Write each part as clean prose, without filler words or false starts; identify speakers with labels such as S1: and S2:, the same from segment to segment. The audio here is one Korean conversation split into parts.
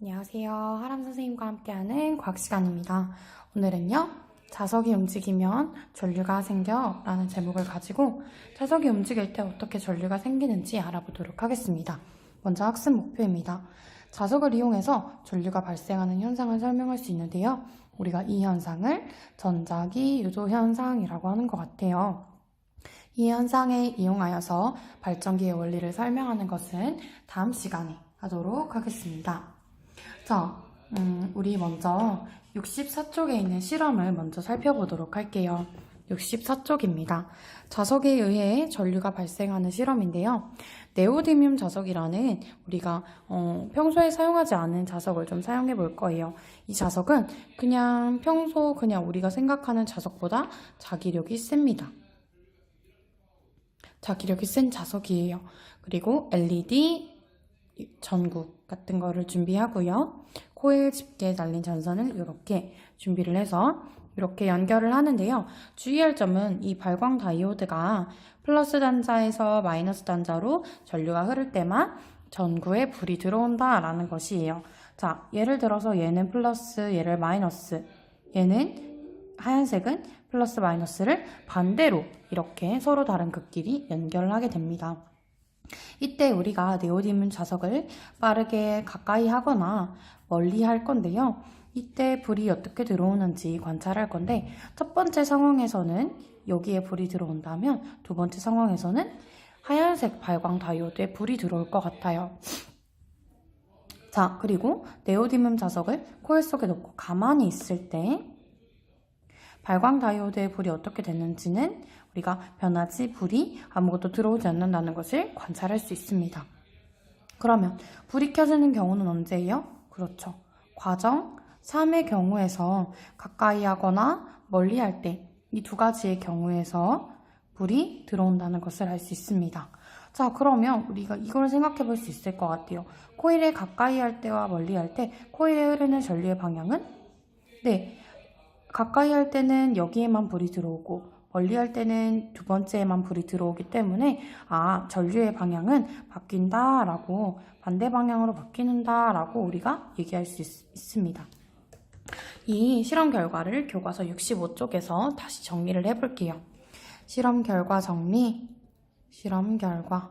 S1: 안녕하세요. 하람 선생님과 함께하는 과학 시간입니다. 오늘은요, 자석이 움직이면 전류가 생겨 라는 제목을 가지고 자석이 움직일 때 어떻게 전류가 생기는지 알아보도록 하겠습니다. 먼저 학습 목표입니다. 자석을 이용해서 전류가 발생하는 현상을 설명할 수 있는데요. 우리가 이 현상을 전자기 유도 현상이라고 하는 것 같아요. 이 현상에 이용하여서 발전기의 원리를 설명하는 것은 다음 시간에 하도록 하겠습니다. 자, 우리 먼저 64쪽에 있는 실험을 먼저 살펴보도록 할게요. 64쪽입니다. 자석에 의해 전류가 발생하는 실험인데요. 네오디뮴 자석이라는 우리가 평소에 사용하지 않은 자석을 좀 사용해 볼 거예요. 이 자석은 그냥 우리가 생각하는 자석보다 자기력이 셉니다. 자기력이 센 자석이에요. 그리고 LED 전구 같은 거를 준비하고요. 코일 집게에 달린 전선을 이렇게 준비를 해서 이렇게 연결을 하는데요. 주의할 점은 이 발광 다이오드가 플러스 단자에서 마이너스 단자로 전류가 흐를 때만 전구에 불이 들어온다라는 것이에요. 자, 예를 들어서 얘는 플러스, 얘를 마이너스, 얘는 하얀색은 플러스 마이너스를 반대로 이렇게 서로 다른 극끼리 연결을 하게 됩니다. 이때 우리가 네오디뮴 자석을 빠르게 가까이 하거나 멀리 할 건데요. 이때 불이 어떻게 들어오는지 관찰할 건데 첫 번째 상황에서는 여기에 불이 들어온다면 두 번째 상황에서는 하얀색 발광 다이오드에 불이 들어올 것 같아요. 자, 그리고 네오디뮴 자석을 코일 속에 넣고 가만히 있을 때 발광 다이오드의 불이 어떻게 됐는지는 우리가 불이 아무것도 들어오지 않는다는 것을 관찰할 수 있습니다. 그러면 불이 켜지는 경우는 언제예요? 그렇죠. 과정 3의 경우에서 가까이 하거나 멀리 할 때 이 두 가지의 경우에서 불이 들어온다는 것을 알 수 있습니다. 자, 그러면 우리가 이걸 생각해 볼 수 있을 것 같아요. 코일에 가까이 할 때와 멀리 할 때 코일에 흐르는 전류의 방향은? 네, 가까이 할 때는 여기에만 불이 들어오고 멀리 할 때는 두 번째에만 불이 들어오기 때문에 전류의 방향은 바뀐다라고, 반대 방향으로 바뀌는다라고 우리가 얘기할 수 있습니다. 이 실험 결과를 교과서 65쪽에서 다시 정리를 해볼게요. 실험 결과 정리, 실험 결과.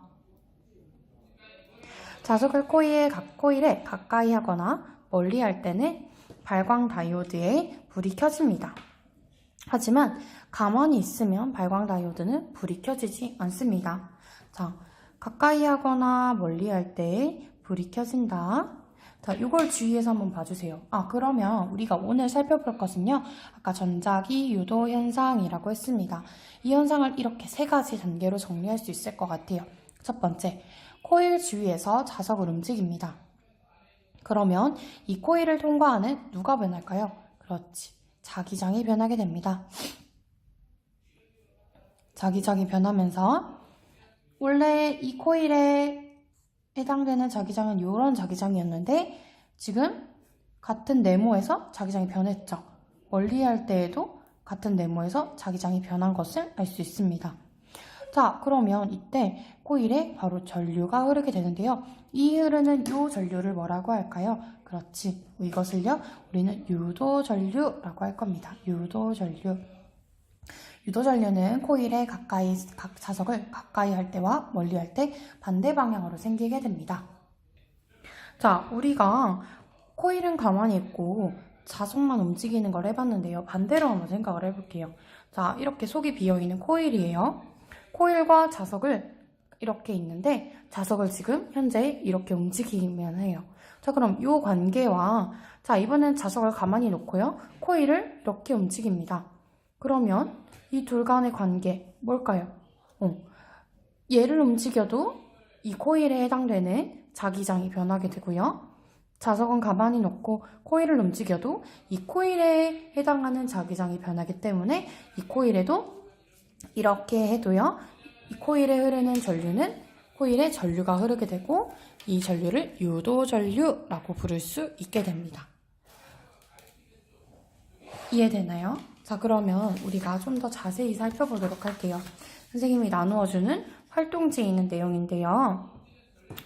S1: 자석을 코일에 가까이 하거나 멀리 할 때는 발광 다이오드에 불이 켜집니다. 하지만 가만히 있으면 발광 다이오드는 불이 켜지지 않습니다. 자, 가까이 하거나 멀리 할 때 불이 켜진다. 자, 이걸 주의해서 한번 봐주세요. 그러면 우리가 오늘 살펴볼 것은요. 아까 전자기 유도 현상이라고 했습니다. 이 현상을 이렇게 세 가지 단계로 정리할 수 있을 것 같아요. 첫 번째, 코일 주위에서 자석을 움직입니다. 그러면 이 코일을 통과하는 누가 변할까요? 그렇지. 자기장이 변하게 됩니다. 자기장이 변하면서 원래 이 코일에 해당되는 자기장은 이런 자기장이었는데 지금 같은 네모에서 자기장이 변했죠. 멀리 할 때에도 같은 네모에서 자기장이 변한 것을 알 수 있습니다. 자, 그러면 이때 코일에 바로 전류가 흐르게 되는데요. 이 흐르는 이 전류를 뭐라고 할까요? 그렇지. 이것을요, 우리는 유도전류라고 할 겁니다. 유도전류. 유도전류는 코일에 각 자석을 가까이 할 때와 멀리 할 때 반대 방향으로 생기게 됩니다. 자, 우리가 코일은 가만히 있고 자석만 움직이는 걸 해봤는데요. 반대로 한번 생각을 해볼게요. 자, 이렇게 속이 비어있는 코일이에요. 코일과 자석을 이렇게 있는데 자석을 지금 현재 이렇게 움직이면 해요. 자, 그럼 이 관계와 자, 이번엔 자석을 가만히 놓고요. 코일을 이렇게 움직입니다. 그러면 이 둘 간의 관계 뭘까요? 얘를 움직여도 이 코일에 해당되는 자기장이 변하게 되고요. 자석은 가만히 놓고 코일을 움직여도 이 코일에 해당하는 자기장이 변하기 때문에 이 코일에도 이렇게 해도요. 이 코일에 흐르는 전류는 코일에 전류가 흐르게 되고 이 전류를 유도전류라고 부를 수 있게 됩니다. 이해되나요? 자, 그러면 우리가 좀 더 자세히 살펴보도록 할게요. 선생님이 나누어주는 활동지에 있는 내용인데요.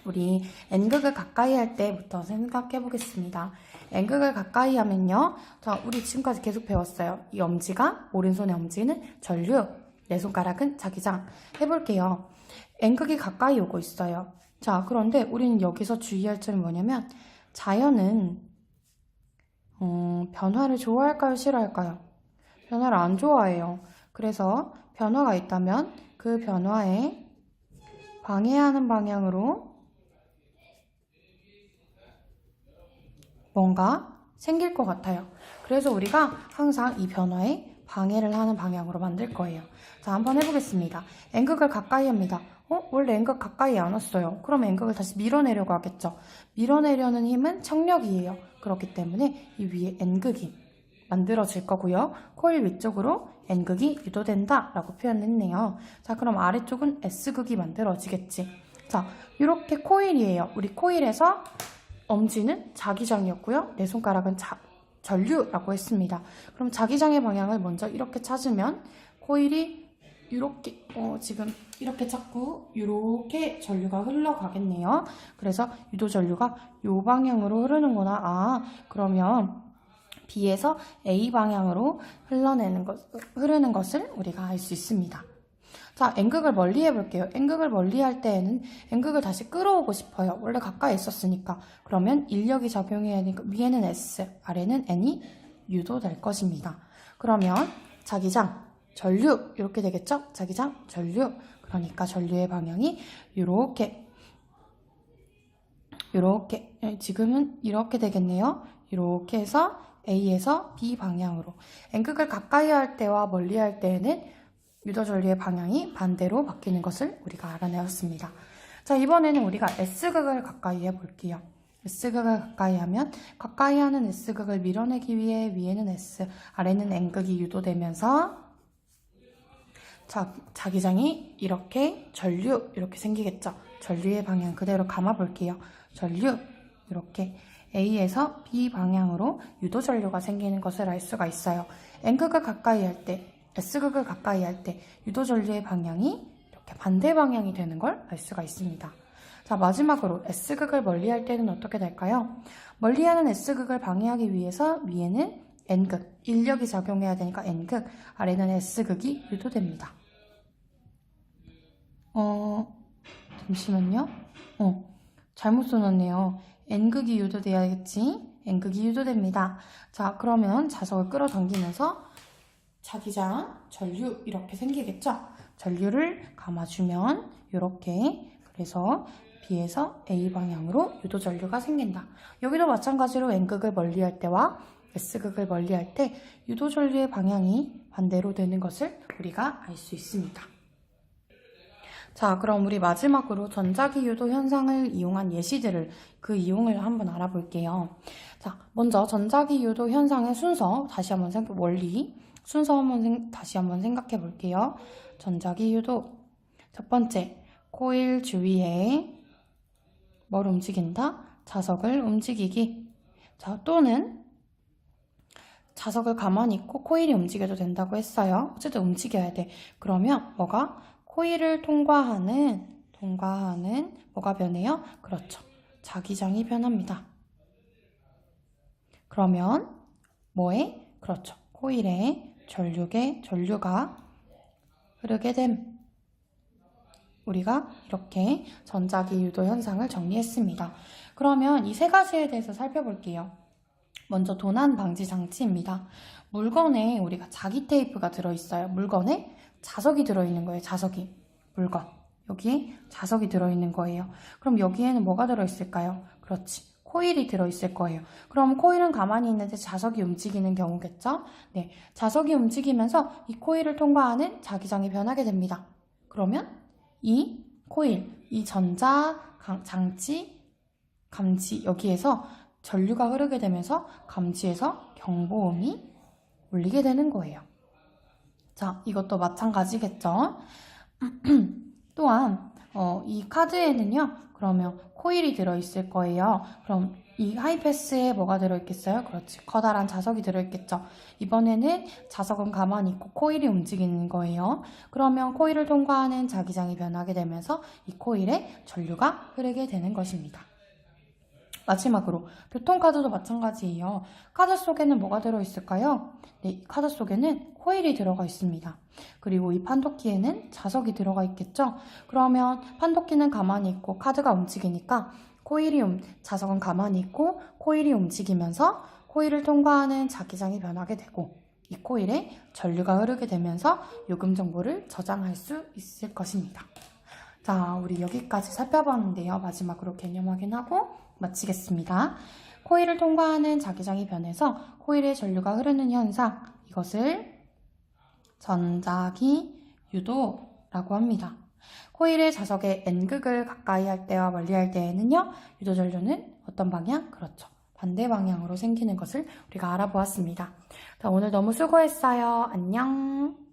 S1: 우리 N극을 가까이 할 때부터 생각해 보겠습니다. N극을 가까이 하면요. 자, 우리 지금까지 계속 배웠어요. 이 엄지가, 오른손의 엄지는 전류, 내 손가락은 자기장. 해볼게요. N극이 가까이 오고 있어요. 자, 그런데 우리는 여기서 주의할 점이 뭐냐면, 자연은, 변화를 좋아할까요? 싫어할까요? 변화를 안 좋아해요. 그래서 변화가 있다면 그 변화에 방해하는 방향으로 뭔가 생길 것 같아요. 그래서 우리가 항상 이 변화에 방해를 하는 방향으로 만들 거예요. 자, 한번 해보겠습니다. N극을 가까이 합니다. 원래 N극 가까이 안 왔어요. 그럼 N극을 다시 밀어내려고 하겠죠. 밀어내려는 힘은 청력이에요. 그렇기 때문에 이 위에 N극이 만들어질 거고요. 코일 위쪽으로 N극이 유도된다 라고 표현했네요. 자, 그럼 아래쪽은 S극이 만들어지겠지. 자, 이렇게 코일이에요. 우리 코일에서 엄지는 자기장이었고요. 내 손가락은 전류라고 했습니다. 그럼 자기장의 방향을 먼저 이렇게 찾으면 코일이 이렇게 지금 이렇게 찾고 이렇게 전류가 흘러가겠네요. 그래서 유도 전류가 이 방향으로 흐르는구나. 아, 그러면 B에서 A 방향으로 흐르는 것을 우리가 알 수 있습니다. 자, N극을 멀리 해볼게요. N극을 멀리 할 때에는 N극을 다시 끌어오고 싶어요. 원래 가까이 있었으니까. 그러면 인력이 작용해야 하니까 위에는 S, 아래는 N이 유도될 것입니다. 그러면 자기장, 전류 이렇게 되겠죠? 자기장, 전류. 그러니까 전류의 방향이 이렇게 지금은 이렇게 되겠네요. 이렇게 해서 A에서 B 방향으로. N극을 가까이 할 때와 멀리 할 때에는 유도전류의 방향이 반대로 바뀌는 것을 우리가 알아내었습니다. 자, 이번에는 우리가 S극을 가까이 해볼게요. S극을 가까이 하면 가까이 하는 S극을 밀어내기 위해 위에는 S, 아래는 N극이 유도되면서 자기장이 이렇게 전류 이렇게 생기겠죠. 전류의 방향 그대로 감아볼게요. 전류 이렇게 A에서 B 방향으로 유도전류가 생기는 것을 알 수가 있어요. N극을 가까이 할 때, S극을 가까이 할 때 유도전류의 방향이 이렇게 반대 방향이 되는 걸 알 수가 있습니다. 자, 마지막으로 S극을 멀리할 때는 어떻게 될까요? 멀리하는 S극을 방해하기 위해서 위에는 N극, 인력이 작용해야 되니까 N극, 아래는 S극이 유도됩니다. 잠시만요. 잘못 써놨네요. N극이 유도돼야겠지? N극이 유도됩니다. 자, 그러면 자석을 끌어당기면서 자기장, 전류 이렇게 생기겠죠? 전류를 감아주면 이렇게 그래서 B에서 A 방향으로 유도전류가 생긴다. 여기도 마찬가지로 N극을 멀리할 때와 S극을 멀리할 때 유도전류의 방향이 반대로 되는 것을 우리가 알 수 있습니다. 자, 그럼 우리 마지막으로 전자기 유도 현상을 이용한 예시들을 그 이용을 한번 알아볼게요. 자, 먼저 전자기 유도 현상의 순서 다시 한번 다시 한번 생각해 볼게요. 전자기 유도 첫 번째, 코일 주위에 뭘 움직인다? 자석을 움직이기. 자, 또는 자석을 가만히 있고 코일이 움직여도 된다고 했어요. 어쨌든 움직여야 돼. 그러면 뭐가? 코일을 통과하는 뭐가 변해요? 그렇죠. 자기장이 변합니다. 그러면 뭐에? 그렇죠. 코일에 전류가 흐르게 됨. 우리가 이렇게 전자기 유도 현상을 정리했습니다. 그러면 이 세 가지에 대해서 살펴볼게요. 먼저 도난 방지 장치입니다. 물건에 우리가 자기 테이프가 들어있어요. 물건에 자석이 들어있는 거예요. 물건. 여기에 자석이 들어있는 거예요. 그럼 여기에는 뭐가 들어있을까요? 그렇지. 코일이 들어있을 거예요. 그럼 코일은 가만히 있는데 자석이 움직이는 경우겠죠? 네. 자석이 움직이면서 이 코일을 통과하는 자기장이 변하게 됩니다. 그러면 이 코일, 이 전자 감지 여기에서 전류가 흐르게 되면서 감지에서 경보음이 울리게 되는 거예요. 자, 이것도 마찬가지겠죠? 또한 이 카드에는요. 그러면 코일이 들어있을 거예요. 그럼 이 하이패스에 뭐가 들어있겠어요? 그렇지. 커다란 자석이 들어있겠죠. 이번에는 자석은 가만히 있고 코일이 움직이는 거예요. 그러면 코일을 통과하는 자기장이 변하게 되면서 이 코일에 전류가 흐르게 되는 것입니다. 마지막으로 교통카드도 마찬가지예요. 카드 속에는 뭐가 들어있을까요? 네, 카드 속에는 코일이 들어가 있습니다. 그리고 이 판독기에는 자석이 들어가 있겠죠? 그러면 판독기는 가만히 있고 카드가 움직이니까 자석은 가만히 있고 코일이 움직이면서 코일을 통과하는 자기장이 변하게 되고 이 코일에 전류가 흐르게 되면서 요금 정보를 저장할 수 있을 것입니다. 자, 우리 여기까지 살펴봤는데요. 마지막으로 개념 확인하고 마치겠습니다. 코일을 통과하는 자기장이 변해서 코일에 전류가 흐르는 현상, 이것을 전자기 유도라고 합니다. 코일의 자석의 N극을 가까이 할 때와 멀리 할 때에는요, 유도 전류는 어떤 방향? 그렇죠. 반대 방향으로 생기는 것을 우리가 알아보았습니다. 자, 오늘 너무 수고했어요. 안녕.